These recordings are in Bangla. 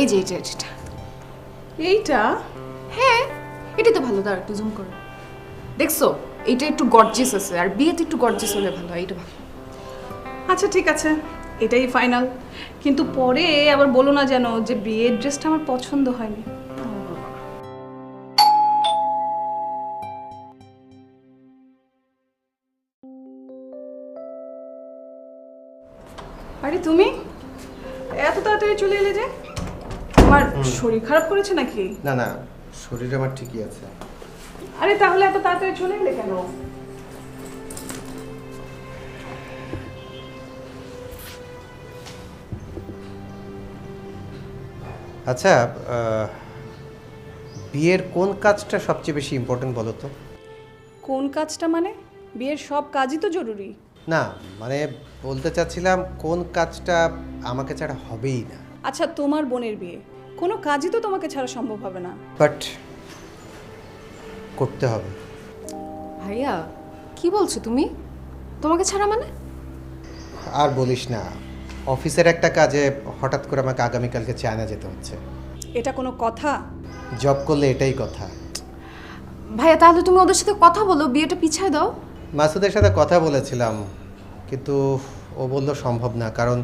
এই যে এটা এইটা হ্যাঁ এটা তো ভালো, দাঁড়া একটু জুম করো। দেখছো এইটা একটু গর্জিয়াস আছে, আর বিয়েতে একটু গর্জিয়াস হলে ভালো হয়, এইটা ভালো। আচ্ছা ঠিক আছে, এটাই ফাইনাল। কিন্তু পরে আবার বলো না যেন যে বিয়ের ড্রেসটা আমার পছন্দ হয়নি। আরে তুমি এত তাড়াতাড়ি চলে এলে যে? তোমার শরীর খারাপ করেছে নাকি? না না, শরীর আমার ঠিকই আছে। আরে তাহলে এত তাড়াতাড়ি চলে এলে কেন? আচ্ছা, বিয়ের কোন কাজটা সবচেয়ে বেশি ইম্পর্টেন্ট বলো তো? কোন কাজটা মানে? বিয়ের সব কাজই তো জরুরি। না মানে বলতে চাচ্ছিলাম কোন কাজটা আমাকে ছাড়া হবেই না। আচ্ছা তোমার বোনের বিয়ে, কোনো কাজই তো তোমাকে ছাড়া সম্ভব হবে না। বাট করতে হবে। ভাইয়া কি বলছো তুমি? তোমাকে ছাড়া মানে? আর বলিস না, অফিসের একটা কাজে হঠাৎ করে আমাকে আগামীকালকে চায়না যেতে হচ্ছে। এটা কোনো কথা? জব করলে এটাই কথা। ভাইয়া তাহলে তুমি ওদের সাথে কথা বলো, বিয়েটা পিছায় দাও। মাসুদের সাথে কথা বলেছিলাম, কিন্তু ও বলল সম্ভব না, কারণ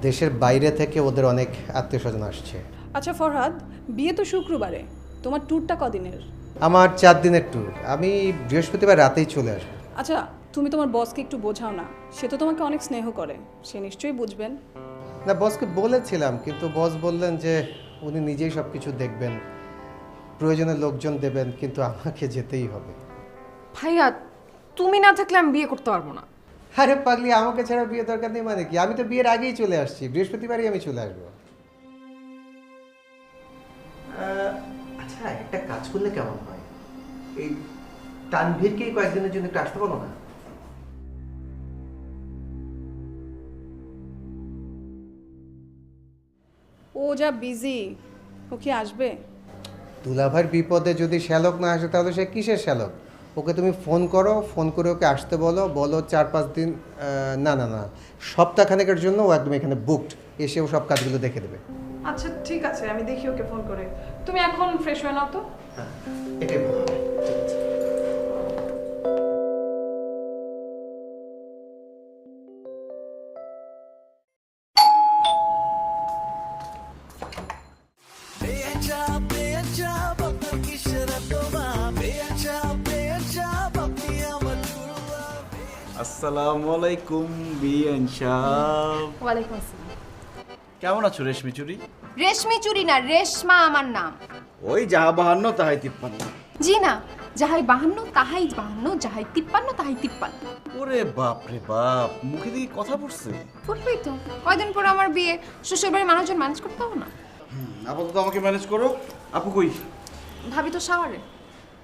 দেশের বাইরে থেকে ওদের অনেক আত্মীয় স্বজন আসছে। আচ্ছা ফরহাদ, বিয়ে তো শুক্রবারে, তোমার ট্যুরটা কদিনের? আমার 4 দিনের ট্যুর, আমি বৃহস্পতিবার রাতেই চলে আসবো। আচ্ছা তুমি তোমার বসকে একটু বোঝাও না, সে তো তোমাকে অনেক স্নেহ করে, সে নিশ্চয়ই বুঝবেন। না, বসকে বলেছিলাম, কিন্তু বস বললেন যে উনি নিজেই সব কিছু দেখবেন, প্রয়োজনে লোকজন দেবেন, কিন্তু আমাকে যেতেই হবে। ভাইয়া তুমি না থাকলে আমি বিয়ে করতে পারবো না। আরে পাগলি, আমাকে ছাড়া বিয়ে দরকার নেই মানে কি? আমি তো বিয়ের আগেই চলে আসছি, বৃহস্পতিবারই আমি চলে আসবো। আচ্ছা, একটা কাজ করলে কেমন হয়? এই তানভীরকে কয়েকদিনের জন্য একটু আসতে বলো না। ও যা বিজি, ও কি আসবে? দুলাভাইয়ের বিপদে যদি শ্যালক না আসে তাহলে সে কিসের শ্যালক? ওকে তুমি ফোন করো, ফোন করে ওকে আসতে বলো, বলো 4-5 দিন, না না না, সপ্তাহখানেকের জন্য ও একদম এখানে বুকড, এসে ও সব কাজগুলো দেখে দেবে। আচ্ছা ঠিক আছে, আমি দেখি ওকে ফোন করে। তুমি এখন ফ্রেশ হয়ে নাও তো। হ্যাঁ, এটাই ভালো হবে। ঠিক আছে। আসসালামু আলাইকুম বিয়ান সাহেব। ওয়ালাইকুম আসসালাম। কেমন আছো রেশমি চুরি? রেশমি চুরি না, রেশমা আমার নাম। ওই যাহা 52 তাহাই 53। জি না, যাহাই 52 তাহাই 52, যাহাই 53 তাহাই 53। ওরে বাপ রে বাপ, মুখে দিয়ে কথা পড়ছে। বলবেই তো, কয়দিন পর আমার বিয়ে, শ্বশুরবাড়ির মানুষজন ম্যানেজ করতে হবে না? আপাতত আমাকে ম্যানেজ করো। আপু কই? ভাবি তো শাওয়ারে।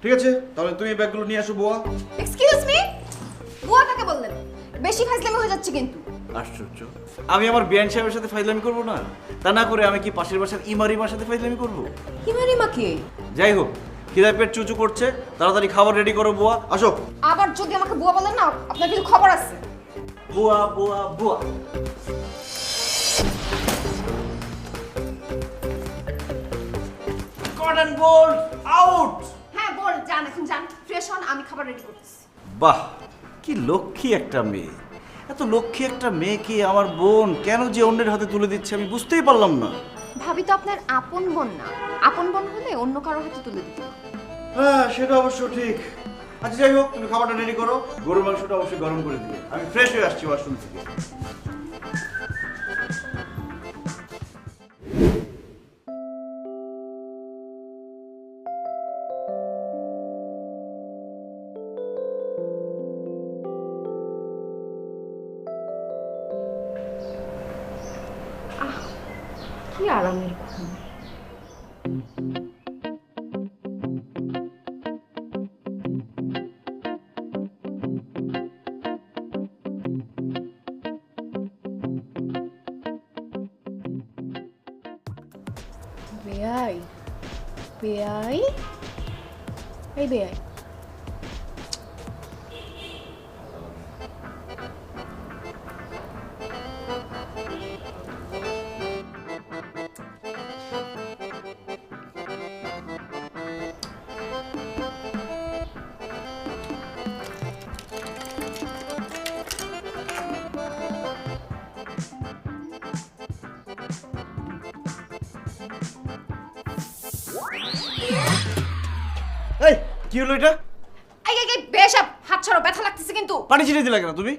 ঠিক আছে, তাহলে তুমি এই ব্যাগগুলো নিয়ে আসো বুয়া। এক্সকিউজ মি, বুয়া কাকে বললেন? বেশি ফাজলামি হয়ে যাচ্ছে কিন্তু। আশ্চর্য, আমি আমার বিয়ান সাহেবের সাথে ফাইজলামি করবো না? তা না করে আমি কি পাশের বাসার ইমারিমার সাথে ফাইজলামি করবো? হিমারিমা কে? যাই হোক, খিদায় পেট চুচু করছে, তাড়াতাড়ি খাবার রেডি করো বুয়া। আসো। আবার যদি আমাকে বুয়া বলেন না, আপনার কিছু খবর আছে। বুয়া বুয়া বুয়া। Cotton bold out. হ্যাঁ বল, যান এখন যান, ফ্রেশ হন, আমি খাবার রেডি করতেছি। বাহ, কি লক্ষ্মী একটা মেয়ে! এত লক্ষ্মী একটা মেয়েকে আমার বোন কেন যে অন্যের হাতে তুলে দিচ্ছে আমি বুঝতেই পারলাম না। ভাবি তো আপনার আপন বোন না, আপন বোন হলে অন্য কারো হাতে তুলে দিত। হ্যাঁ, সেটা অবশ্য ঠিক। আচ্ছা যাই হোক, তুমি খাবারটা রেডি করো, গরুর মাংসটা অবশ্যই গরম করে দিবে। আমি ফ্রেশ হয়ে আসছি ওয়াশরুম থেকে। কি আরামের ঘুম। বেয়াই, বেয়াই, এই বেয়াই, কি হলো এটা? এই বেশাব, হাত ছাড়ো, ব্যথা লাগতেছে কিন্তু। পানি ছিটে দিলা কেন তুমি?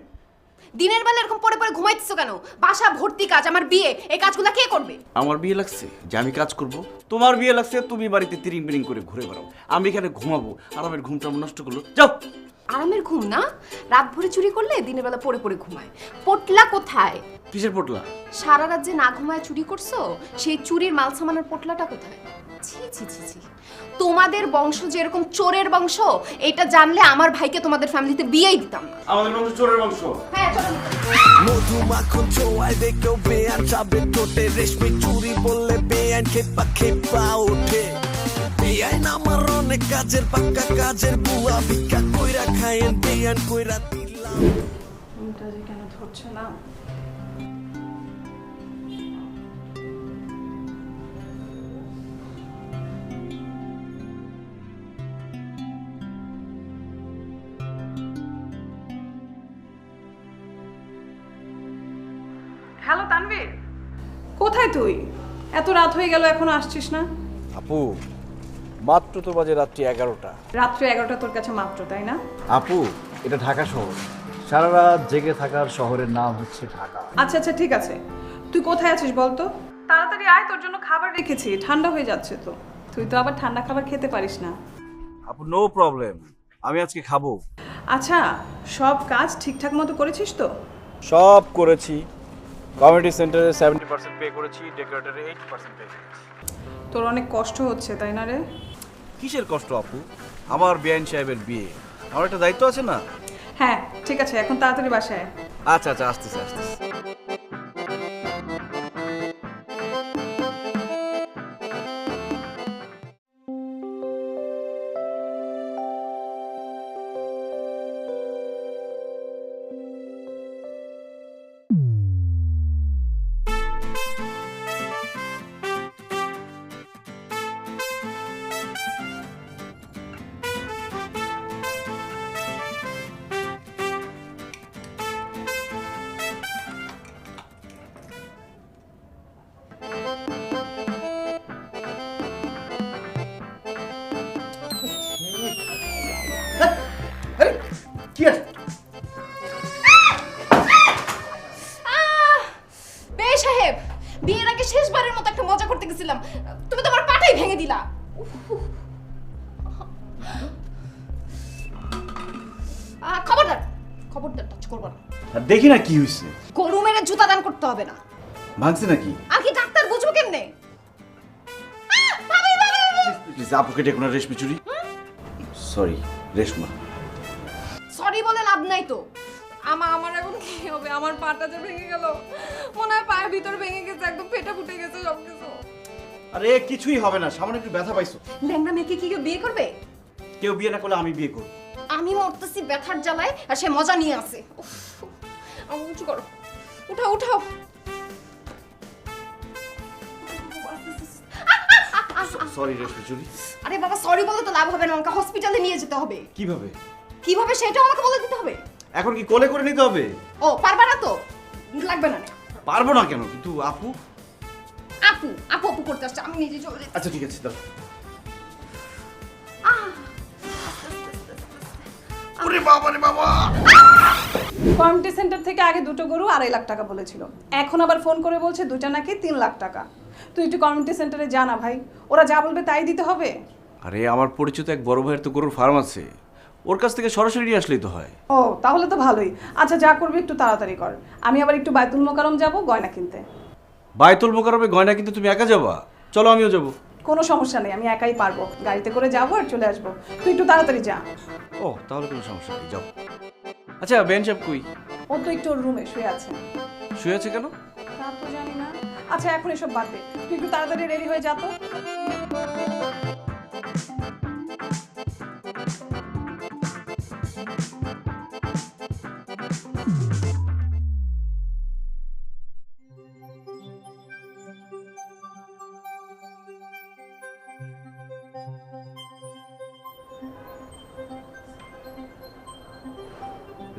দিনের বেলা এরকম পড়ে পড়ে ঘুমাইতেছো কেন? বাসা ভর্তি কাজ, আমার বিয়ে, এই কাজগুলো কে করবে? আমার বিয়ে লাগছে যে আমি কাজ করব, তোমার বিয়ে লাগছে তুমি বাড়িতে তিরিং বিরিং করে ঘুরে বেড়াও, আমি এখানে ঘুমাবো, আরামের ঘুমটা আমার নষ্ট করলো। যাও। আরামের ঘুম না, রাত ভরে চুরি করলে দিনের বেলা পড়ে পড়ে ঘুমায়। পটলা কোথায়? কিসের পটলা? সারা রাত যে না ঘুমায় চুরি করছো, সেই চুরির মাল সামানের পটলাটা কোথায়? ছি ছি ছি ছি, তোমাদের বংশ যে এরকম চোরের বংশ, এটা জানলে আমার ভাইকে তোমাদের ফ্যামিলিতে বিয়েই দিতাম না। আমাদের বংশ চোরের বংশ। হ্যাঁ চলো। মধু মাখন ছোঁয়ায় দেখেও বেয়ান চাবে ঠোঁটে, রেশমি চুরি বললে বেয়ান খেপা খেপা ওঠে। বেয়ান আমার অনেক কাজের পাক্কা কাজের বুয়া, ভিক্ষা কইরা খায়েন বেয়ান কইরা দিলাম। ফোনটা যে কেন ধরছে না? হ্যালো তানভীর, কোথায় তুই? এত রাত হয়ে গেল এখনো আসছিস না? আপু মাত্র তো বাজে রাত্রি 11টা। রাত্রে 11টা তোর কাছে মাত্র, তাই না? আপু এটা ঢাকা শহর, সারা রাত জেগে থাকার শহরের নাম হচ্ছে ঢাকা। আচ্ছা আচ্ছা ঠিক আছে, তুই কোথায় আছিস বলতো? তাড়াতাড়ি আয়, তোর জন্য খাবার রেখেছি, ঠান্ডা হয়ে যাচ্ছে তো। তুই তো আবার ঠান্ডা খাবার খেতে পারিস না। আপু নো প্রবলেম, আমি আজকে খাবো। আচ্ছা, সব কাজ ঠিকঠাক মতো করেছিস তো? সব করেছি, কমিউনিটি সেন্টারে 70% পে করেছি, ডেকোরেটরে 80% পে করেছি। তোর অনেক কষ্ট হচ্ছে তাই না রে? কিসের কষ্ট আপু? আমার বিআইন সাহেবের বিয়ে, আমার একটা দায়িত্ব আছে না? হ্যাঁ ঠিক আছে, এখন তাড়াতাড়ি বাসায় আয়। আচ্ছা আচ্ছা আসতেছে আসতেছে। কি আছে? বে সাহেব, বিয়ের আগে শেষবারের মতো একটা মজা করতে গেছিলাম, তুমি তো আমার পাটাই ভেঙে দিলা। খবরদার, খবরদার টাচ করবো না। আর দেখি না কি হয়েছে। গরু মেরে জুতা দান করতে হবে না। ভাঙছে নাকি? আর কি ডাক্তার বুঝবো কেমনে? ভাবি, ভাবি, ভাবি। প্লিজ আপুকে ডেকো না, রেশমি চুরি। সরি রেশমা। সরি বলে লাভ নাই তো। আমার এখন কি হবে? আমার পাটা যে ভেঙে গেল, মনে হয় পায়ের ভিতর ভেঙে গেছে, একদম ফেটে ফুটে গেছে সবকিছু। আরে কিছুই হবে না, সামান্য একটু ব্যথা পাইছো। ল্যাংড়া মেয়েকে কি কেউ বিয়ে করবে? কেউ বিয়ে না করলে আমি বিয়ে করব। আমি মরতেছি ব্যথার জ্বালায়, আর সে মজা নিয়ে আসে। উফ, উঁচু করো, উঠাও উঠাও। সরি রেশমি চুরি। আরে বাবা, সরি বলে তো লাভ হবে না, আমাকে হসপিটালে নিয়ে যেতে হবে। কিভাবে? কিভাবে সেটাও আমাকে বলে দিতে হবে। এখন কি কোলে করে নিতে হবে? ও পারবা না তো? লাগবে না। পারবো না কেন? কিন্তু আপু। আপু আপু আপু করতে আসছে, আমি নিজে চলে যাচ্ছি। আচ্ছা ঠিক আছে দাও। ওরে বাবা রে বাবা। কমিউনিটি সেন্টার থেকে আগে দুটো গরু 2.5 লাখ টাকা বলেছিল, এখন আবার ফোন করে বলছে দুইটা নাকি 3 লাখ টাকা। তুই একটু কমিউনিটি সেন্টারে যা না ভাই, ওরা যা বলবে তাই দিতে হবে। আরে আমার পরিচিত এক বড় ভাইয়ের তো গরুর ফার্ম আছে, ওর কাছ থেকে সরাসরি নিয়ে আসলেই তো হয়। ও তাহলে তো ভালোই। আচ্ছা যা করবি একটু তাড়াতাড়ি কর, আমি আবার একটু বায়তুল মোকাররম যাব গয়না কিনতে। বায়তুল মোকাররমে গয়না কিন্তু তুমি একা যাবা? চলো আমিও যাব। কোনো সমস্যা নেই, আমি একাই পারবো, গাড়িতে করে যাবো আর চলে আসবো। তুই একটু তাড়াতাড়ি যা। ও তাহলে কোনো সমস্যা নেই, যাও। আচ্ছা বেন সাহেব কই? ও তো একটু ওর রুমে শুয়ে আছে। শুয়ে আছে কেন? তা তো জানি না। আচ্ছা এখন এসব বাদ দে, তুই একটু তাড়াতাড়ি রেডি হয়ে যা তো।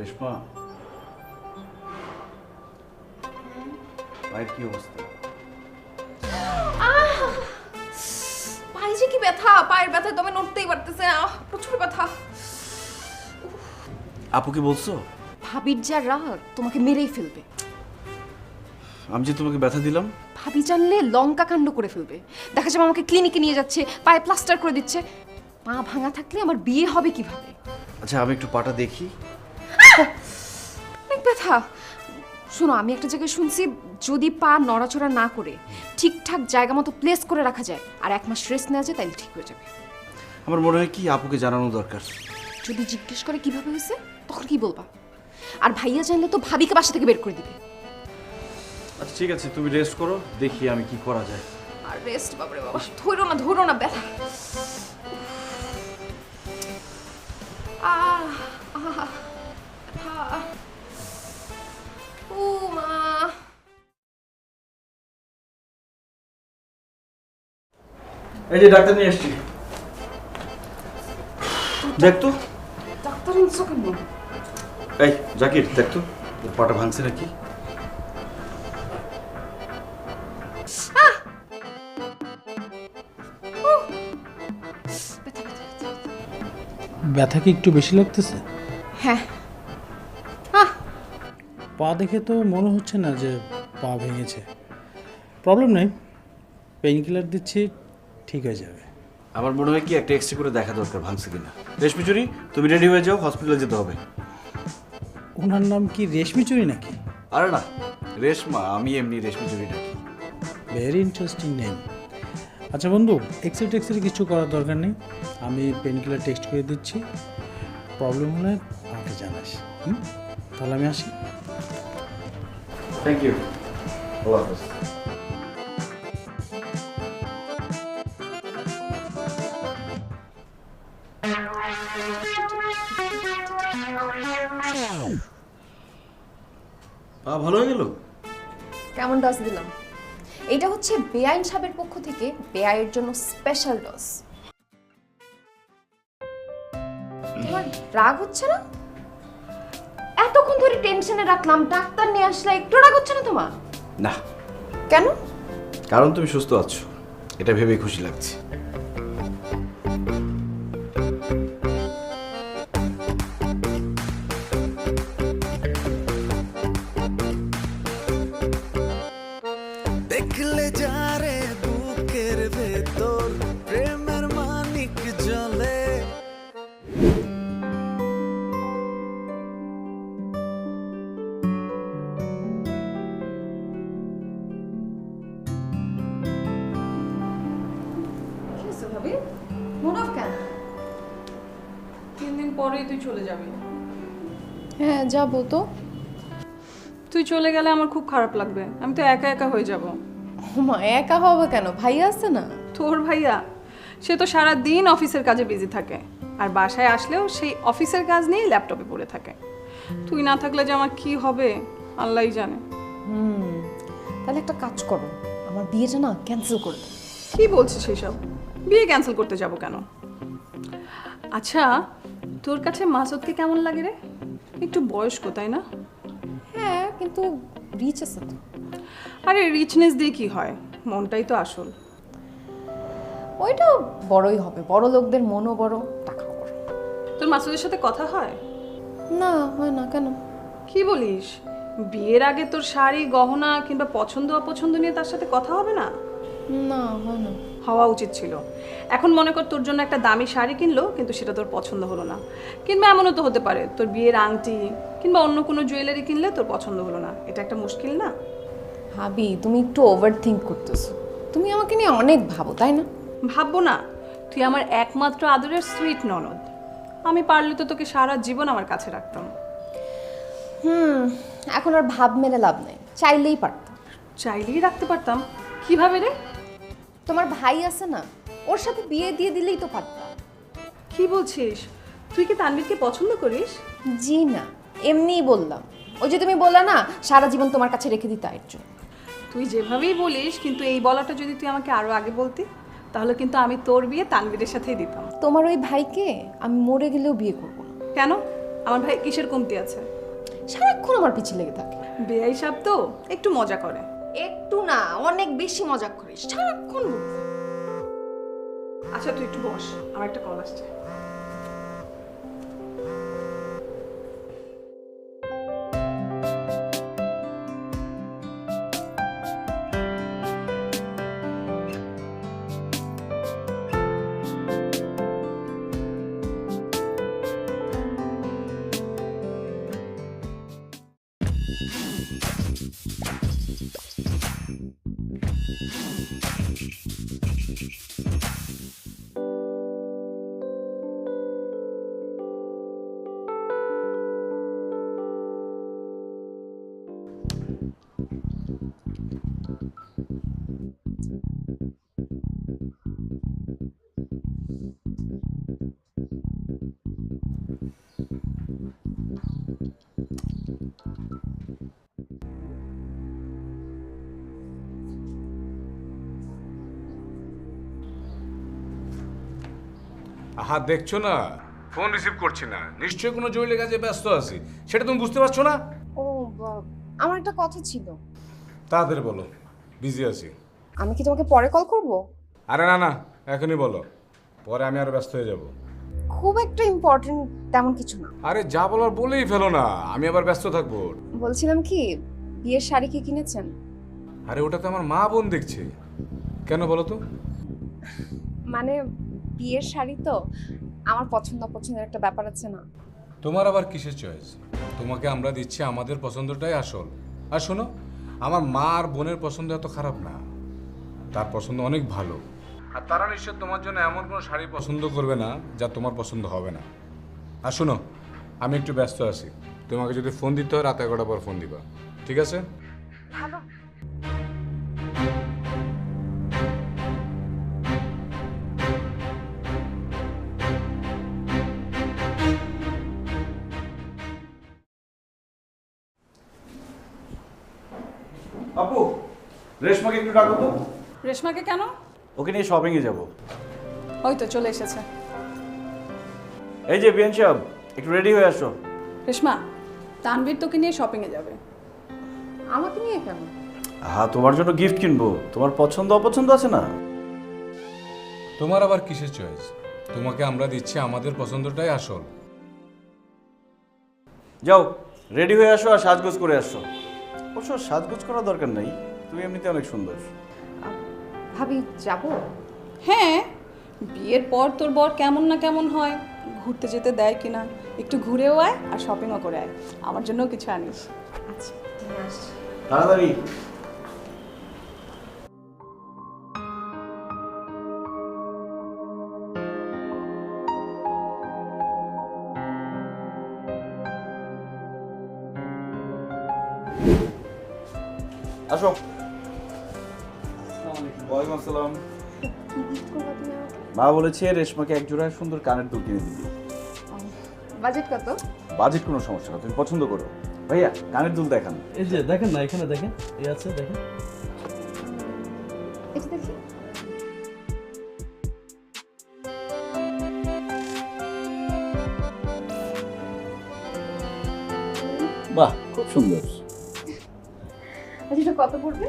রেশমা, পায়ের কি অবস্থা? পায়ে যে কি ব্যথা, পায়ের ব্যথা তুমি নড়তেই পারতেছে না, প্রচুর ব্যথা। আপু কি বলছো? ভাবির যা রাগ তোমাকে মেরেই ফেলবে। আমি যে তোমাকে ব্যথা দিলাম? ভাবি জানলে লঙ্কা কাণ্ড করে ফেলবে। দেখা যাবে আমাকে ক্লিনিকে নিয়ে যাচ্ছে, পায়ে প্লাস্টার করে দিচ্ছে। পা ভাঙা থাকলে আমার বিয়ে হবে কিভাবে? আচ্ছা আমি একটু পাটা দেখি। অনেক ব্যথা। শোনো, আমি একটা জায়গায় শুনছি যদি পা নড়াচড়া না করে ঠিকঠাক জায়গা মতো প্লেস করে রাখা যায় আর 1 মাস রেস্ট নেওয়া যায়, তাহলে ঠিক হয়ে যাবে। আমার মনে হয় কি আপুকে জানানো দরকার। যদি জিজ্ঞেস করে কিভাবে হয়েছে তখন কি বলবা? আর ভাইয়া জানলে তো ভাবিকে বাসা থেকে বের করে দিবে। আচ্ছা ঠিক আছে, তুমি রেস্ট করো, দেখি আমি কি করা যায়। আর রেস্ট, বাবারে বাবা, ধরো না ব্যথা। ও মা, এই যে ডাক্তার নিয়ে এসেছি, দেখ তো। ডাক্তার আনছো কেন? এই জাকির, দেখ তো তোর পাটা ভাঙছে নাকি। ব্যথা কি একটু বেশি লাগতেছে? হ্যাঁ। পা দেখে তো মনে হচ্ছে না যে পা ভেঙেছে। প্রবলেম নেই, পেইন কিলার দিচ্ছি, ঠিক হয়ে যাবে। আমার মনে হয় কি একটা এক্সরে করে দেখা দরকার ভাঙছে কিনা। রেশমি চুরি, তুমি রেডি হয়ে যাও, হসপিটালে যেতে হবে। ওনার নাম কি রেশমি চুরি নাকি? আরে না, রেশমা, আমি এমনি রেশমি চুরি ডাকি। Very interesting name. আচ্ছা বন্ধু, এক্সরে কিছু করার দরকার নেই, আমি পেইন কিলার টেক্সট করে দিচ্ছি। প্রবলেম হলে আমাকে জানাস। তাহলে আমি আসি। থ্যাংক ইউ, আল্লাহ হাফেজ। পা ভালো হয়ে গেল? কেমন ডস দিলাম? এটা হচ্ছে বেআইন সাহেবের পক্ষ থেকে বেআইয়ের জন্য স্পেশাল ডস। তোমার রাগ হচ্ছে না? এতক্ষণ ধরে টেনশনে রাখলাম, ডাক্তার নিয়ে আসলে একটু রাগ হচ্ছে না তোমার? না, কেন? কারণ তুমি সুস্থ আছো, এটা ভেবেই খুশি লাগছে। দেখলে যারে বুকের ভেতর প্রেমের মানিক জ্বলে। কি হয়েছে ভাবি? মুড অফ কেন? 3 দিন পরেই তুই চলে যাবি। হ্যাঁ যাবো তো। তুই চলে গেলে আমার খুব খারাপ লাগবে, আমি তো একা একা হয়ে যাব। মা একা হবে কেন? ভাইয়া আছে না? তোর ভাইয়া, সে তো সারা দিন অফিসের কাজে বিজি থাকে, আর বাসায় আসলেও সেই অফিসের কাজ নিয়ে ল্যাপটপে পড়ে থাকে। তুই না থাকলে যে আমার কি হবে আল্লাহই জানে। তাহলে একটা কাজ করো, আমার বিয়েটা না ক্যান্সেল করে দাও। কি বলছিস সেসব? বিয়ে ক্যান্সেল করতে যাব কেন? আচ্ছা, তোর কাছে মাসুদকে কেমন লাগে রে? একটু বয়স্ক তাই না? হ্যাঁ, কিন্তু রিচ আছে তো। আরে রিচনেস দিয়ে কি হয়, মনটাই তো আসল। ওইটা বড়ই হবে, বড় লোকদের মনও বড়, টাকাও বড়। তোর মাসুদের সাথে কথা হয়? না, হয় না। কেন? কি বলিস? বিয়ের আগে তোর শাড়ি গহনা কিংবা পছন্দ অপছন্দ নিয়ে তার সাথে কথা হবে না? না, হয় না। হওয়া উচিত ছিল। এখন মনে কর তোর জন্য একটা দামি শাড়ি কিনলো, কিন্তু সেটা তোর পছন্দ হলো না। কিংবা এমনও তো হতে পারে তোর বিয়ের আংটি কিংবা অন্য কোনো জুয়েলারি কিনলে তোর পছন্দ হলো না। এটা একটা মুশকিল না? ভাবি, তুমি একটু ওভার থিঙ্ক করতেছো। তুমি আমাকে নিয়ে অনেক ভাবো, তাই না? ভাববো না? তুই আমার একমাত্র আদরের সুইট ননদ। আমি পারলে তো তোকে সারা জীবন আমার কাছে রাখতাম। এখন আর ভাব মেরে লাভ নেই, চাইলেই পারতাম। চাইলেই রাখতে পারতাম? কিভাবে রে? তোমার ভাই আছে না, ওর সাথে বিয়ে দিয়ে দিলেই তো পারতাম। কি বলছিস? তুই কি তানভীরকে পছন্দ করিস? জি না, এমনিই বললাম। ওই যে তুমি বললা না সারা জীবন তোমার কাছে রেখে দিতে, এর জন্য। তুই যেভাবেই বলিস, কিন্তু এই বলাটা যদি তুই আমাকে আরো আগে বলতি, তাহলে কিন্তু আমি তোর বিয়ে তানভীরের সাথেই দিতাম। তোমার ওই ভাইকে আমি মরে গেলেও বিয়ে করবো না। কেন? আমার ভাই কিসের কমতি আছে? সারাক্ষণ আমার পিছে লেগে থাকে। বেয়াই সাহেব তো একটু মজা করে। একটু না, অনেক বেশি মজা করিস, সারাক্ষণ বলবো। আচ্ছা তুই একটু বস, আমার একটা কল আসছে। আহা দেখছো না ফোন রিসিভ করছি না, নিশ্চয়ই কোনো জরুরি কাজে ব্যস্ত আছি, সেটা তুমি বুঝতে পারছো না? ও আমার একটা কথা ছিল। তাড়াতাড়ি বলো, বিজি আছি। আমি কি তোমাকে পরে কল করব? আরে না না, এখনই বলো, পরে আমি আরো ব্যস্ত হয়ে যাব। খুব একটা ইম্পর্টেন্ট তেমন কিছু না। আরে যা বলার বলেই ফেলো না, আমি আবার ব্যস্ত থাকবো। বলছিলাম কি, বিয়ের শাড়ি কি কিনেছেন? আরে ওটা তো আমার মা বোন দেখছে। কেন বলো তো? মানে বিয়ের শাড়ি তো আমার পছন্দের একটা ব্যাপার আছে না। তোমার আবার কিসের চয়েস? তোমাকে আমরা দিচ্ছি আমাদের পছন্দটাই আসল। আর শোনো, আমার মা আর বোনের পছন্দ এত খারাপ না, তার পছন্দ অনেক ভালো। আর তারা নিশ্চয় তোমার জন্য এমন কোনো শাড়ি পছন্দ করবে না যা তোমার পছন্দ হবে না। আর শোনো, আমি একটু ব্যস্ত আছি, তোমাকে যদি ফোন দিতে হয় রাত 11টার পর ফোন দিবা, ঠিক আছে? ভালো। আপু, রেশমাকে একটু ডাকো তো। রেশমাকে কেন? ওকে নিয়ে শপিংয়ে যাব। ওই তো চলে এসেছে। এই যে বিয়ান সাহেব, একটু রেডি হয়ে আসো। রেশমা, তানভীর তোকে নিয়ে শপিংয়ে যাবে। আমাকে নিয়ে কেন? হ্যাঁ, তোমার জন্য গিফট কিনবো। তোমার পছন্দ অপছন্দ আছে না? তোমার আবার কিসের চয়েস? তোমাকে আমরা দিচ্ছি আমাদের পছন্দটাই আসল। যাও, রেডি হয়ে আসো আর সাজগোজ করে আসো। অবশ্য সাজগোজ করার দরকার নেই, তুমি এমনিতে অনেক সুন্দর। ভাবি যাব? হ্যাঁ, বিয়ের পর তোর বর কেমন না কেমন হয়, ঘুরতে যেতে দেয় কিনা, একটু ঘুরেও আয় আর শপিংও করে আয়। আমার জন্যও কিছু আনিস। আচ্ছা, নিয়ে আসছি। তাড়াতাড়ি। আসো। ওয়ালাইকুম আসসালাম। কি গিফট করবো তুমি আমাকে? মা বলেছে রেশমাকে এক জোড়া সুন্দর কানের দুল কিনে দিবি। বাজেট কত? বাজেট কোনো সমস্যা না, তুমি পছন্দ করো। ভাইয়া, কানের দুল দেখান। এই যে দেখেন না, এখানে দেখেন, এই আছে দেখেন। এটা দেখি। বাহ, খুব সুন্দর। আচ্ছা, এটা কত পড়বে?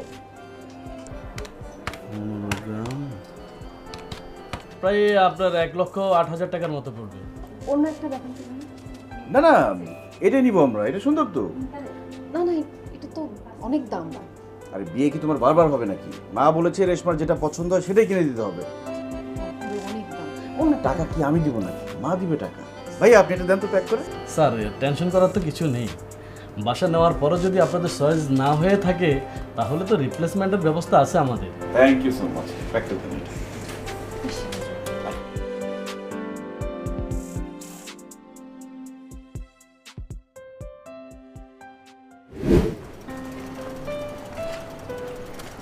প্রায় আপনার 1,08,000 টাকার মতো পড়বে। অন্য একটা দেখান তো ভাই। না না, এটাই নিবো আমরা, এটা সুন্দর তো। না না, এটা তো অনেক দাম। আরে বিয়ে কি তোমার বারবার হবে নাকি? মা বলেছে রেশমার যেটা পছন্দ হয় সেটাই কিনে দিতে হবে। অনেক দাম। অন্য টাকা কি আমি দিব নাকি? মা দিবে টাকা। ভাইয়া, আপনি এটা দেন তো প্যাক করে। স্যার, টেনশন করার তো কিছু নেই। বাসা নেওয়ার পরও যদি আপনাদের চয়েস না হয়ে থাকে তাহলে তো রিপ্লেসমেন্টের ব্যবস্থা আছে আমাদের। Thank you so much. Pack করে দিন।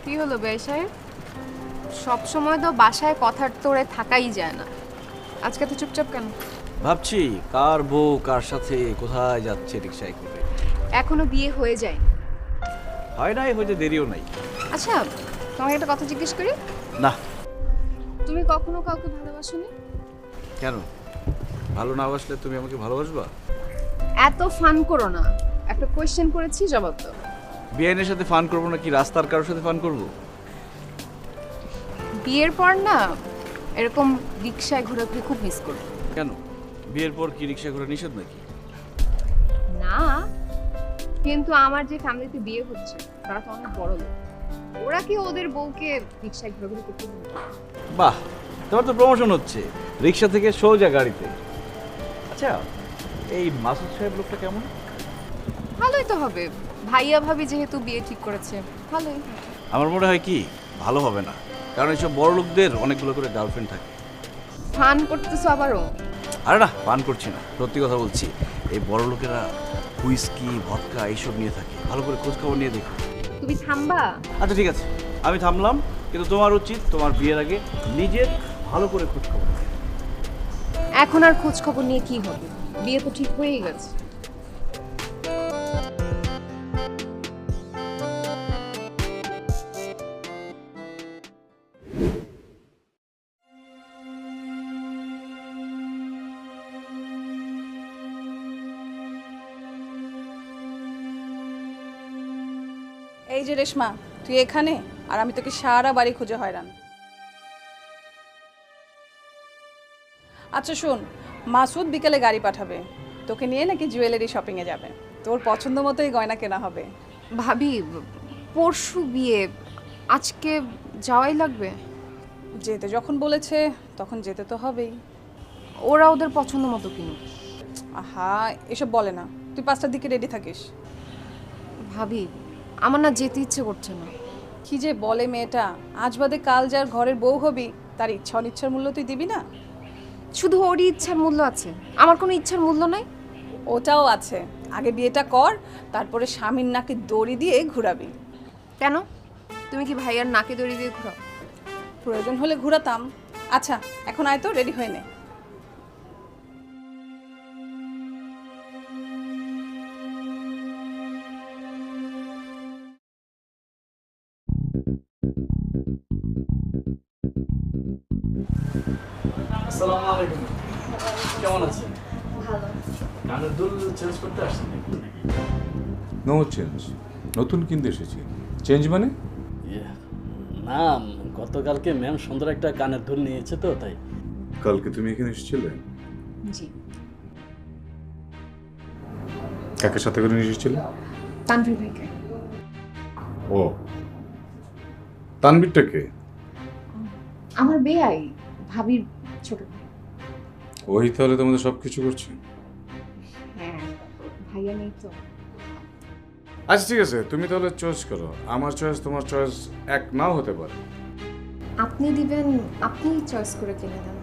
কি হলো বেশ সাহেব? সব সময় তো বাসায় কথার তোড়ে থাকাই যায় না, আজকে তো চুপচাপ কেন? ভাবছি কার বউ কার সাথে কোথায় যাচ্ছে রিক্সায় করে। এখনো বিয়ে হয়ে যায়? হয় নাই, হইতে দেরিও নাই। আচ্ছা, তোমাকে একটা কথা জিজ্ঞেস করি। না। তুমি কখনো কাউকে ভালোবাসোনি? কেন? ভালো না বাসলে তুমি আমাকে ভালোবাসবা? এত ফান করো না, একটা কোয়েশ্চেন করেছি, জবাব দাও। বিআইনের সাথে ফান করবো নাকি রাস্তার কারোর সাথে ফান করবো? বিয়ের পর না এরকম রিক্সায় ঘোরাঘুরি খুব মিস করি। কেন বিয়ের পর কি রিক্সা করে নিষেধ নাকি? না, কিন্তু আমার যে ফ্যামিলিতে বিয়ে হচ্ছে তারা তো অনেক বড় লোক, ওরা কি ওদের বউকে রিক্সায় ঘোরাঘুরি করতে দেবে? বাহ, তোমার তো প্রমোশন হচ্ছে রিক্সা থেকে সোজা গাড়িতে। আচ্ছা, এই মাসুদ সাহেব লোকটা কেমন? ভালোই তো হবে, ভাইয়া ভাবি যেহেতু বিয়ে ঠিক করেছে ভালোই। আমার মনে হয় কি ভালো হবে না, কারণ এইসব বড় লোকদের অনেকগুলো করে গার্লফ্রেন্ড থাকে। ফান করতেছো আবারও? আরে না, পান করছি না, সত্যি কথা বলছি। এই বড় লোকেরা হুইস্কি ভদকা এইসব নিয়ে থাকে, ভালো করে খোঁজ খবর নিয়ে দেখো। তুমি থামবা? আচ্ছা ঠিক আছে, আমি থামলাম, কিন্তু তোমার উচিত তোমার বিয়ের আগে নিজের ভালো করে খোঁজ খবর নেওয়া। এখন আর খোঁজ খবর নিয়ে কি হবে, বিয়ে তো ঠিক হয়েই গেছে। এই যে রেশমা, তুই এখানে, আর আমি তোকে সারা বাড়ি খুঁজে হয়রান। আচ্ছা শোন, মাসুদ বিকেলে গাড়ি পাঠাবে, তোকে নিয়ে নাকি জুয়েলারি শপিংয়ে যাবে, তোর পছন্দ মতোই গয়না কেনা হবে। ভাবি, পরশু বিয়ে, আজকে যাওয়াই লাগবে? যেতে যখন বলেছে তখন যেতে তো হবেই। ওরা ওদের পছন্দ মতো কিনুক। আহা, এসব বলে না, তুই 5টার দিকে রেডি থাকিস। ভাবি, আমার না যেতে ইচ্ছে করছে না। কি যে বলে মেয়েটা, আজ বাদে কাল যার ঘরের বউ হবি তার ইচ্ছা অনিচ্ছার মূল্য তুই দিবি না? শুধু ওরই ইচ্ছার মূল্য আছে, আমার কোনো ইচ্ছার মূল্য নাই। ওটাও আছে, আগে বিয়েটা কর, তারপরে স্বামীর নাকে দড়ি দিয়ে ঘুরাবি। কেন, তুমি কি ভাইয়ার নাকে দড়ি দিয়ে ঘোরাও? প্রয়োজন হলে ঘুরাতাম। আচ্ছা এখন আয় তো, রেডি হয়ে নে। আসসালামু আলাইকুম। কেমন আছেন? ভালো। কানের দুল চেঞ্জ করতে আসছেন নাকি? নো চেঞ্জ, নতুন কিনতে এসেছি। চেঞ্জ মানে? না, গতকালকে ম্যাম সুন্দর একটা কানের দুল নিয়েছে তো তাই। কালকে তুমি এখানে এসেছিলে? জি। কাকে সাথে করে নিয়ে এসেছিলে? তানভীর ভাইকে। ও, তানবীরটা কে? আমার বেয়াই, ভাবির ছোট ভাই। ওই তাহলে তোমাদের সব কিছু করছে? হ্যাঁ, ভাইয়া নেই তো। আচ্ছা ঠিক আছে, তুমি তাহলে চয়েস করো। আমার চয়েস তোমার চয়েস এক নাও হতে পারে। আপনি দিবেন, আপনি চয়েস করে কিনে দেন।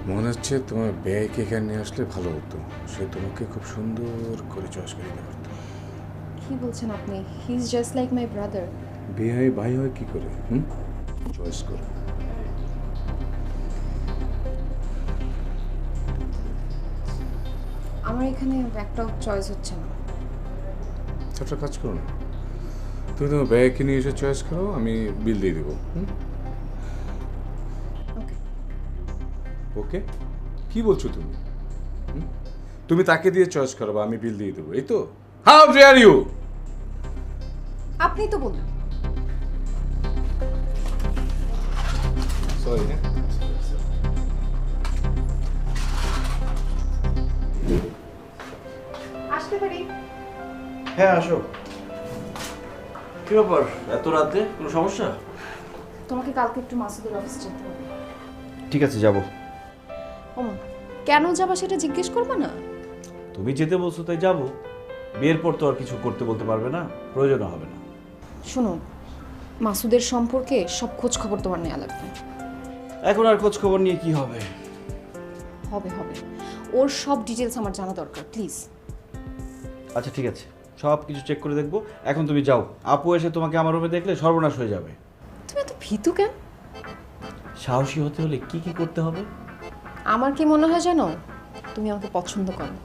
মনে হচ্ছে তোমার ব্যয়কে এখানে নিয়ে আসলে ভালো হতো, সে তোমাকে খুব সুন্দর করে চয়েস করে দিতে পারতো। কি বলছেন আপনি? He is just like my brother. বিয়ে ভাই হয় কি করে? চয়েস করো। আমার এখানে একটাও চয়েস হচ্ছে না। একটা কাজ করো না, তুমি তোমার ব্যয়কে নিয়ে এসে চয়েস করো, আমি বিল দিয়ে দেবো। ওকে। ওকে, কি বলছো তুমি? তুমি তাকে দিয়ে চয়েস করো, আমি বিল দিয়ে দেবো, এই তো? How dare you! আপনি তো বলুন। সরি। আসতে পারি? হ্যাঁ আসো। কি ব্যাপার, এত রাতে কোনো সমস্যা? তোমাকে কালকে একটু মাসুদের অফিস যেতে হবে। ঠিক আছে, যাব। ওমা, কেন যাবা সেটা জিজ্ঞেস করবে না? তুমি যেতে বলছো তাই যাব। বিয়ের পর তো আর কিছু করতে বলতে পারবে না, প্রয়োজন হবে না। শোনো, মাসুদের সম্পর্কে সব খোঁজ খবর তোমার নেওয়া লাগবে। এখন আর খোঁজ খবর নিয়ে কি হবে? হবে হবে, ওর সব ডিটেলস আমার জানা দরকার, প্লিজ। আচ্ছা ঠিক আছে, সব কিছু চেক করে দেখবো। এখন তুমি যাও, আপু এসে তোমাকে আমার রুমে দেখলে সর্বনাশ হয়ে যাবে। তুমি এত ভীতু কেন? সাহসী হতে হলে কি কি করতে হবে? আমার কি মনে হয় জানো, তুমি আমাকে পছন্দ করো,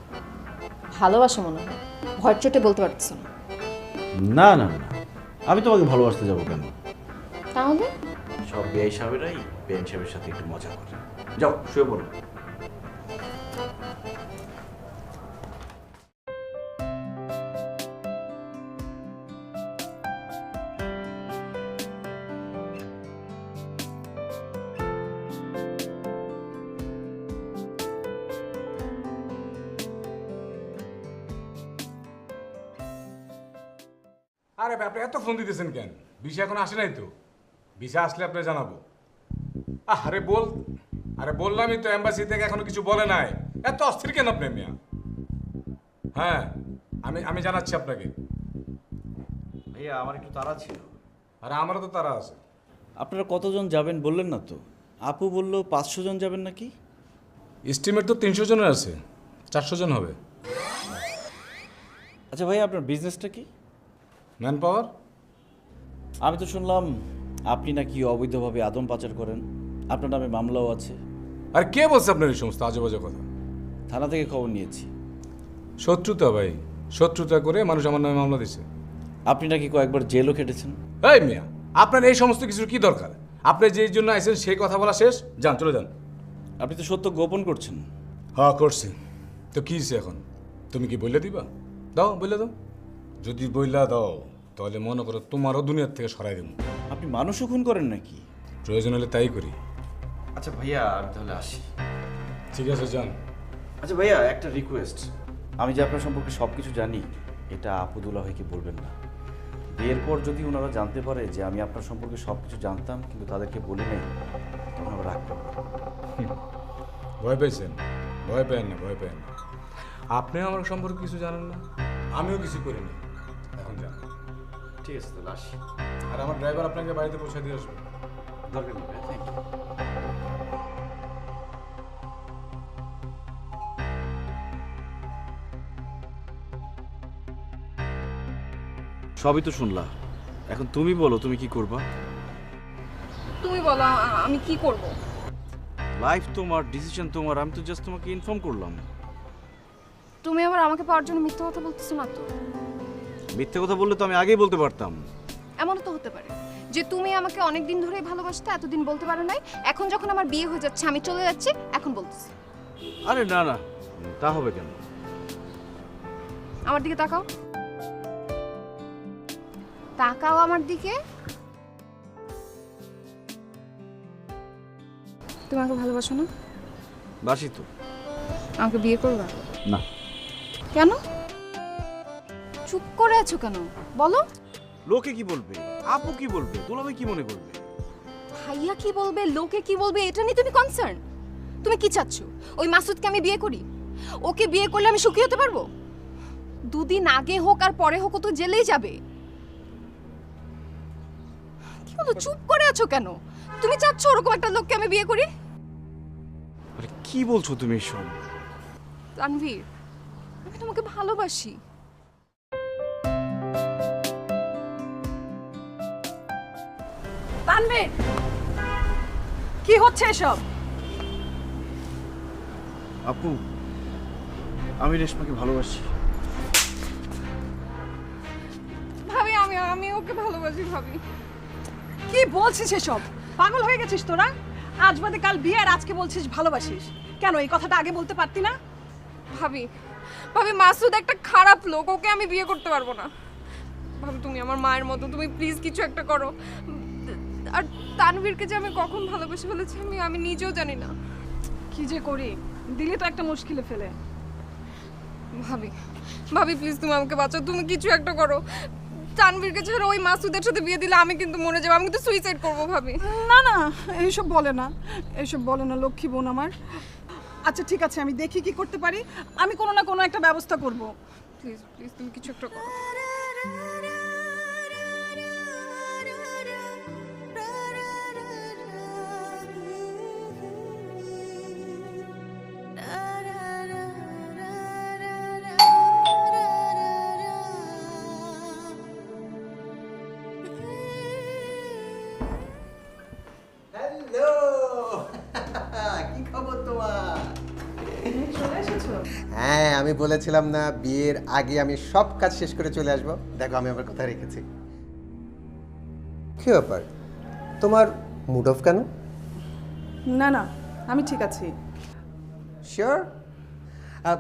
ভালোবাসো মনে হয়, ভয়ের চোটে বলতে পারছো না। না না না, আমি তোমাকে ভালোবাসতে যাবো কেন? তাহলে সব বেআই সাহেবেরাই বেআইন সাহেবের সাথে একটু মজা করে। যাও শুয়ে পড়ো। আরে ভাই, আপনি এত ফোন দিতেছেন কেন? ভিসা এখন আসে নাই তো। ভিসা আসলে আপনি জানাবো। আরে বললামই তো, এম্বাসি থেকে এখনো কিছু বলে নাই। এত অস্থির কেন আপনি মিয়া? হ্যাঁ, আমি জানাচ্ছি আপনাকে। ভাইয়া আমার একটু তাড়া ছিল। আরে আমারও তো তারা আছে। আপনারা কতজন যাবেন বললেন না তো? আপু বলল 500 জন যাবেন নাকি? এস্টিমেট তো 300 জনের আছে, 400 জন হবে। আচ্ছা ভাইয়া, আপনার বিজনেসটা কি? Man power. আমি তো শুনলাম আপনি নাকি অবৈধভাবে আদম পাচার করেন, আপনার নামে মামলাও আছে। আর কে বলছে আপনার এই সমস্ত আজে বাজে কথা? থানা থেকে খবর নিয়েছি। শত্রুতা ভাই, শত্রুতা করে মানুষ আমার নামে মামলা দিছে। আপনি নাকি কয়েকবার জেলও খেটেছেন। এই মিয়া, আপনার এই সমস্ত কিছুর কি দরকার? আপনি যেই জন্য আইছেন সেই কথা বলা শেষ, যান চলে যান। আপনি তো সত্য গোপন করছেন। হ্যাঁ করছি তো, কি হয়েছে এখন? তুমি কি বললে দিবা? দাও, বললে দাও। যদি বইলা দাও তাহলে মনে করো তোমারও দুনিয়ার থেকে সরাই দেব। আপনি মানুষও খুন করেন নাকি? প্রয়োজন হলে তাই করি। আচ্ছা ভাইয়া, আমি তাহলে আসি। ঠিক আছে, যান। আচ্ছা ভাইয়া, একটা রিকোয়েস্ট। আমি যে আপনার সম্পর্কে সব কিছু জানি, এটা আপুদুল্লাহ ভাইকে বলবেন না। বিয়ের পর যদি ওনারা জানতে পারে যে আমি আপনার সম্পর্কে সব কিছু জানতাম কিন্তু তাদেরকে বলি নাই, তখন আবার রাগ করবে। ভয় পেয়েছেন? ভয় পেয়েন না, ভয় পেয়েন না। আপনিও আমার সম্পর্কে কিছু জানেন না, আমিও কিছু করিনি। এখন যান। ঠিক আছে, তাহলে আসি। আর আমার ড্রাইভার আপনাকে বাড়িতে পৌঁছে দিয়ে আসবে। দরকার নেই ভাইয়া, থ্যাংক ইউ। সবই তো শুনলা, এখন তুমি বলো তুমি কি করবা? তুমি বলো আমি কি করব? লাইফ তোমার, ডিসিশন তোমার, আমি তো জাস্ট তোমাকে ইনফর্ম করলাম। তুমি আবার আমাকে পাওয়ার জন্য মিথ্যা কথা বলতেছো না তো? মিথ্যে কথা বললে তো আমি আগেই বলতে পারতাম। এমনও তো হতে পারে যে তুমি আমাকে অনেক দিন ধরেই ভালোবাসতে, এতদিন বলতে পারো নাই, এখন যখন আমার বিয়ে হয়ে যাচ্ছে আমি চলে যাচ্ছি এখন বলতেছি। আরে না না, তা হবে কেন? আমার দিকে তাকাও, তাকাও আমার দিকে। তুমি আমাকে ভালোবাসো না? বাসি তো। আমাকে বিয়ে করবা? না। কেন চুপ করে আছো কেন? বলো। লোকে কি বলবে, আপু কি বলবে, দুলাভাই কি মনে করবে? ভাইয়া কি বলবে, লোকে কি বলবে, এটা নিয়ে তুমি কনসার্ন? তুমি কি চাচ্ছ ওই মাসুদকে আমি বিয়ে করি? ওকে বিয়ে করলে আমি সুখী হতে পারবো? দুদিন আগে হোক আর পরে হোক ও তো জেলেই যাবে। কি বলো, চুপ করে আছো কেন? তুমি চাচ্ছ ওরকম একটা লোককে আমি বিয়ে করি? আরে কি বলছো তুমি এসব? তানভীর, আমি তোমাকে ভালোবাসি। তানভীর, কি হচ্ছে এসব? আপু, আমি রেশমাকে ভালোবাসি। ভাবি, আমি ওকে ভালোবাসি। ভাবি, কি বলছিস এসব? পাগল হয়ে গেছিস তোরা? আজ বাদে কাল বিয়ে আর আজকে বলছিস ভালোবাসিস? কেন এই কথাটা আগে বলতে পারতি না? ভাবি, মাসুদ একটা খারাপ লোক, ওকে আমি বিয়ে করতে পারবো না। ভাবি, তুমি আমার মায়ের মতো, তুমি প্লিজ কিছু একটা করো। আর তানভীরকে যে আমি কখন ভালোবেসে ফেলেছি আমি নিজেও জানি না। কি যে করি, দিলে তো একটা মুশকিলে ফেলে। ভাবি প্লিজ তুমি আমাকে বাঁচাও, তুমি কিছু একটা করো। তানভীরকে ছাড়া ওই মাসুদের সাথে বিয়ে দিলে আমি কিন্তু মরে যাবো, আমি কিন্তু সুইসাইড করবো। ভাবি না না, এইসব বলে না, এইসব বলে না লক্ষ্মী বোন আমার। আচ্ছা ঠিক আছে, আমি দেখি কি করতে পারি, আমি কোনো না কোনো একটা ব্যবস্থা করব। প্লিজ প্লিজ তুমি কিছু একটা করো। হ্যালো, কি খবর তোমার? হ্যাঁ, আমি বলেছিলাম না বিয়ের আগে আমি সব কাজ শেষ করে চলে আসবো। দেখো আমি আমার কথা রেখেছি। কি ব্যাপার, তোমার মুড অফ কেন? না না, আমি ঠিক আছি। শিওর?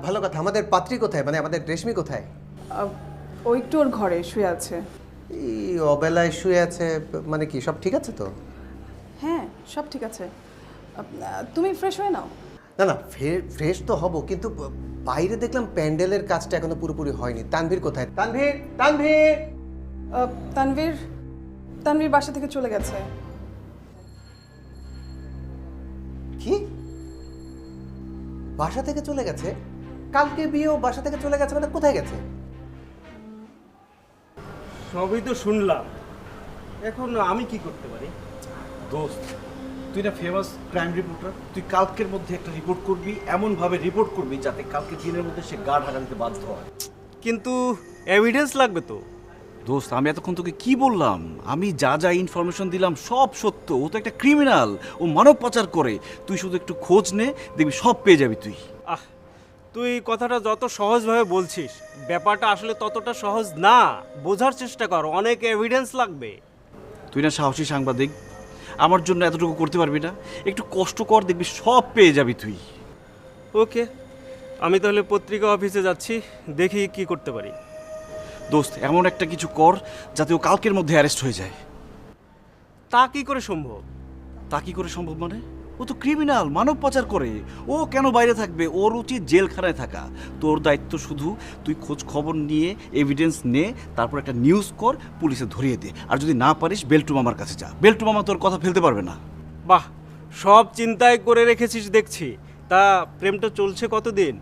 ভালো কথা। আমাদের পাত্রী কোথায়, মানে আমাদের রেশমি কোথায়? ও একটু ওর ঘরে শুয়ে আছে। এই অবেলায় শুয়ে আছে মানে কি, সব ঠিক আছে তো? হ্যাঁ, সব ঠিক আছে। তুমি ফ্রেশ হয়ে নাও। না না, ফ্রেশ তো হব, কিন্তু বাইরে দেখলাম প্যান্ডেলের কাজটা এখনো পুরোপুরি হয়নি। তানভীর কোথায়? তানভীর, তানভীর! তানভীর তানভীর বাসা থেকে চলে গেছে। কি বাসা থেকে চলে গেছে? কালকে বিয়েও বাসা থেকে চলে গেছে মানে কোথায় গেছে? সবই তো শুনলাম, এখন আমি কি করতে পারি? দোস্ত, তুই না ফেমাস ক্রাইম রিপোর্টার, তুই কালকের মধ্যে একটা রিপোর্ট করবি, এমনভাবে রিপোর্ট করবি যাতে কালকে দিনের মধ্যে সে গা ঢাকা দিতে বাধ্য হয়। কিন্তু এভিডেন্স লাগবে তো। দোস্ত, আমি এতক্ষণ তোকে কি বললাম? আমি যা যা ইনফরমেশন দিলাম সব সত্য। ও তো একটা ক্রিমিনাল, ও মানব পাচার করে। তুই শুধু একটু খোঁজ নে, দেখবি সব পেয়ে যাবি তুই। আহ, তুই কথাটা যত সহজভাবে বলছিস, ব্যাপারটা আসলে ততটা সহজ না। বোঝার চেষ্টা কর, অনেক এভিডেন্স লাগবে। তুই না সাহসী সাংবাদিক, আমার জন্য এতটুকু করতে পারবি না? একটু কষ্ট কর, দেখবি সব পেয়ে যাবি তুই। ওকে, আমি তাহলে পত্রিকা অফিসে যাচ্ছি, দেখি কি করতে পারি। দোস্ত, এমন একটা কিছু কর যাতে ও কালকের মধ্যে অ্যারেস্ট হয়ে যায়। তা কি করে সম্ভব? তা কি করে সম্ভব মানে? ও তো ক্রিমিনাল, মানব পাচার করে। ও কেন বাইরে থাকবে? ওর উচিত জেলখানায় থাকা। তোর দায়িত্ব শুধু তুই খোঁজ খবর নিয়ে এভিডেন্স নে, তারপর একটা নিউজ কর, পুলিশে ধরিয়ে দে। আর যদি না পারিস বেল্টু মামার কাছে যা, বেল্টু মামা তোর কথা ফেলতে পারবে না। বাহ, সব চিন্তায় করে রেখেছিস দেখছি। তা প্রেমটা চলছে কতদিন?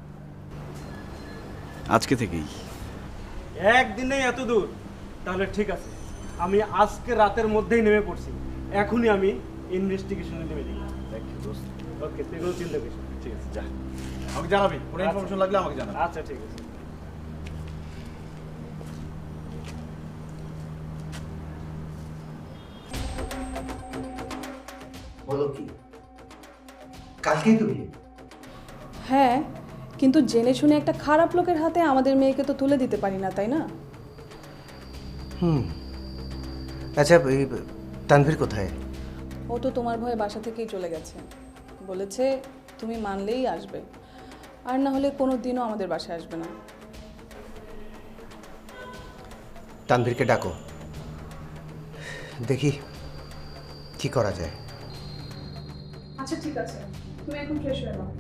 আজকে থেকেই। একদিনেই এত দূর? তাহলে ঠিক আছে, আমি আজকে রাতের মধ্যেই নেমে পড়ছি। এখনই আমি ইনভেস্টিগেশনে নেমে যাই। ওকে, তুই কোনো চিন্তা করিস না। ঠিক আছে, যা, আমাকে জানাবি। কোনো ইনফরমেশন লাগলে আমাকে জানাবি। আচ্ছা, ঠিক আছে। বলো কি, কালকেই তো বিয়ে? হ্যাঁ, কিন্তু জেনে শুনে একটা খারাপ লোকের হাতে আমাদের মেয়েকে তো তুলে দিতে পারি না, তাই না? আচ্ছা, এই তানভীর কোথায়? ও তো তোমার ভয়ে বাসা থেকেই চলে গেছে। বলেছে তুমি মানলেই আসবে, আর না হলে কোনো দিনও আমাদের বাসায় আসবে না। তানভীরকে ডাকো, দেখি কি করা যায়। আচ্ছা ঠিক আছে, তুমি এখন ফ্রেশ হয়ে নাও।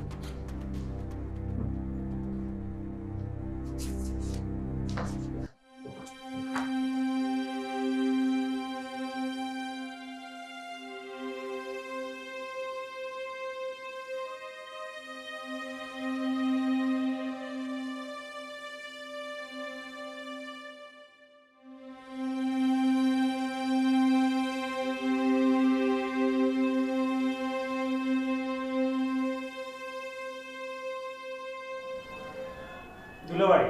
দুলাভাই,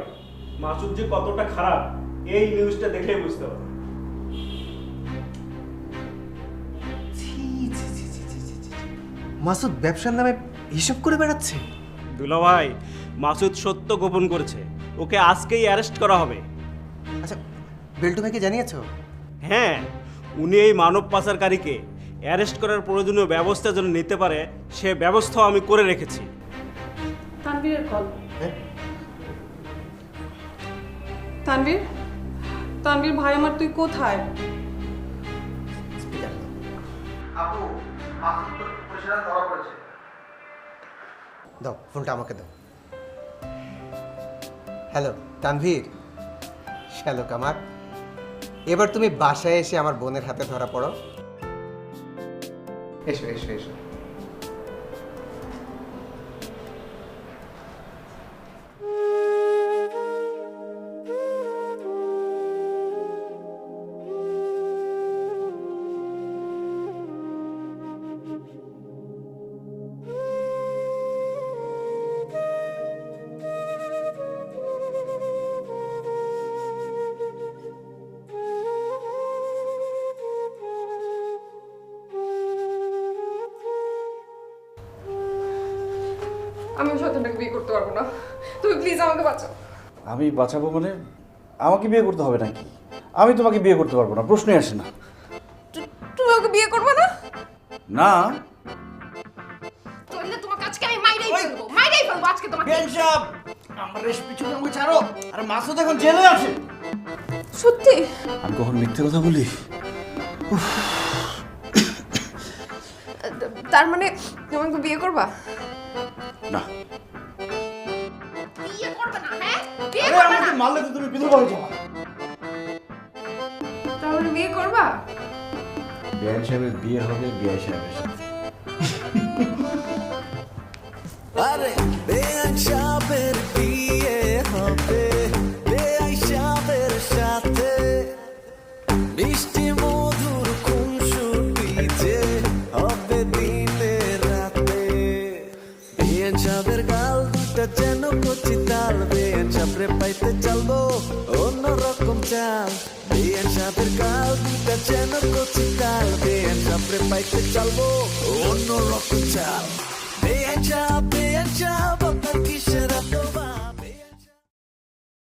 মাসুদ যে কতটা খারাপ এই নিউজটা দেখলেই বুঝতে পারবে। মাসুদ ব্যবসার নামে হিসাব করে বেড়াচ্ছে। দুলাভাই, মাসুদ সত্য গোপন করেছে। ওকে আজকেই অ্যারেস্ট করা হবে। আচ্ছা, বেল্টু ভাইকে জানিয়েছো? হ্যাঁ, উনি এই মানব পাচারকারীকে অ্যারেস্ট করার প্রয়োজনীয় ব্যবস্থা যেন নিতে পারে সে ব্যবস্থাও আমি করে রেখেছি। তানভীরের কল। হ্যাঁ? তানভীর, তানভীর ভাই আমার, তুই কোথায়? দাও ফোনটা, আমাকে দাও। হ্যালো তানভীর, শ্যালক আমার, এবার তুমি বাসায় এসে আমার বোনের হাতে ধরা পড়ো। এসো এসো এসো। আমি সত্যটাকে বিয়ে করতে পারবো না, তুমি প্লিজ আমাকে বাঁচাও। আমি বাঁচাবো মানে? আমাকে বিয়ে করতে হবে নাকি? আমি তোমাকে বিয়ে করতে পারবো না, প্রশ্নই আসে না। তুমি ওকে বিয়ে করবে না? না। তাহলে তোমার কাছে আমি মাইরাই ফেলবো আজকে তোমাকে। বেনসাব, আমার রেশমি চুরি আমাকে ছাড়ো। আরে মাসুদ এখন জেলে আছে। সত্যি? আমি কখন মিথ্যে কথা বলি? তার মানে তুমি আমাকে বিয়ে করবা? না। বিয়ে করবে না? হ্যাঁ, বিয়ে আরে করবে আমাকে না? মারলে তো তুমি বিধবা হয়ে যাবে। বিয়ে করবা? বিআইন সাহেবের বিয়ে হবে বিআই সাহেবের সাথে। আরে বেআইন সাহেবের বিয়ে হবে বেআই সাহেবের সাথে, মিষ্টি মধুর খুনসুটি যে হবে দিনে রাতে। বেআইন সাহেবের গাল দুটা যেন কচি তাল, বেআইন সাহেবরে পাইতে চলবো অন্যরকম চাল। বেআইন সাহেবের গাল দুটা যেন কচি তাল, বেআইন সাহেবরে পাইতে চলবো অন্যরকম চাল। বেআইন সাহেব আপনার কিসের এত